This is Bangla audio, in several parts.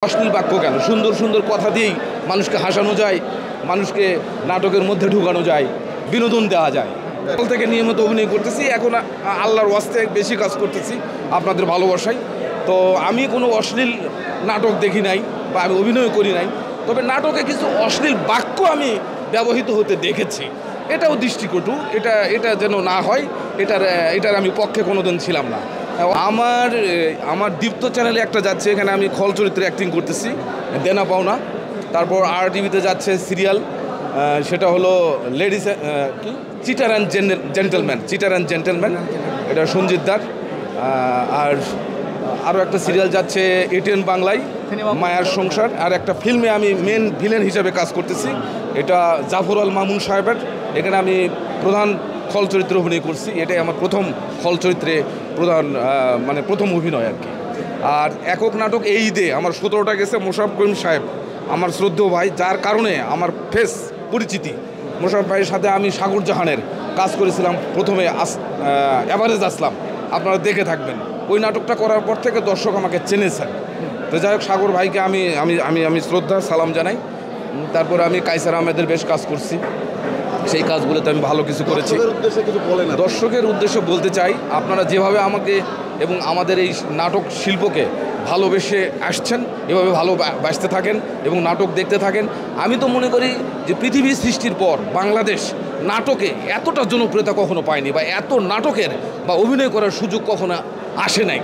অশ্লীল বাক্য কেন? সুন্দর সুন্দর কথা দিয়েই মানুষকে হাসানো যায়, মানুষকে নাটকের মধ্যে ঢুকানো যায়, বিনোদন দেওয়া যায়। তখন থেকে নিয়মিত অভিনয় করতেছি, এখন আল্লাহর ওয়াস্তে বেশি কাজ করতেছি আপনাদের ভালোবাসায়। তো আমি কোনো অশ্লীল নাটক দেখি নাই বা আমি অভিনয় করি নাই, তবে নাটকে কিছু অশ্লীল বাক্য আমি ব্যবহৃত হতে দেখেছি। এটাও দৃষ্টিকটু, এটা যেন না হয়, এটার আমি পক্ষে কোনোদিন ছিলাম না। আমার দীপ্ত চ্যানেলে একটা যাচ্ছে, এখানে আমি খল চরিত্রে অ্যাক্টিং করতেছি, দেনা পাওনা। তারপর RTV-তে যাচ্ছে সিরিয়াল, সেটা হলো লেডিস কি চিটার অ্যান্ড জেন্টেলম্যান, এটা সঞ্জিত দার। আর আরও একটা সিরিয়াল যাচ্ছে ATN বাংলায়, মায়ার সংসার। আর একটা ফিল্মে আমি মেন ভিলেন হিসাবে কাজ করতেছি, এটা জাফর আল মামুন সাহেবের। এখানে আমি প্রধান খল চরিত্রে অভিনয় করছি, এটাই আমার প্রথম খল চরিত্রে প্রথম অভিনয় আর কি। আর একক নাটক এই ঈদে আমার 17টা গেছে মোশাররফ করিম সাহেব, আমার শ্রদ্ধেয় ভাই, যার কারণে আমার ফেস পরিচিতি। মোশাররফ ভাইয়ের সাথে আমি সাগর জাহানের কাজ করেছিলাম প্রথমে, এভারেজ আসলাম, আপনারা দেখে থাকবেন। ওই নাটকটা করার পর থেকে দর্শক আমাকে চেনেছেন। তো যাই হোক, সাগর ভাইকে আমি আমি আমি আমি শ্রদ্ধা সালাম জানাই। তারপর আমি কায়সার আহমেদের বেশ কাজ করছি, সেই কাজগুলোতে আমি ভালো কিছু করেছি। দর্শকের উদ্দেশ্যে বলতে চাই, আপনারা যেভাবে আমাকে এবং আমাদের এই নাটক শিল্পকে ভালোবেসে আসছেন, এভাবে ভালোবাসতে থাকেন এবং নাটক দেখতে থাকেন। আমি তো মনে করি যে পৃথিবী সৃষ্টির পর বাংলাদেশ নাটকে এতটা জনপ্রিয়তা কখনো পায়নি, বা এত নাটকের বা অভিনয় করার সুযোগ কখনো আসে নাই।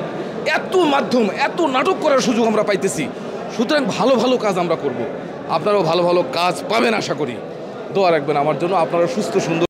এত মাধ্যম, এত নাটক করার সুযোগ আমরা পাইতেছি। সুতরাং ভালো ভালো কাজ আমরা করব, আপনারাও ভালো ভালো কাজ পাবেন আশা করি। দোয়া রাখবেন আমার জন্য, আপনারা সুস্থ সুন্দর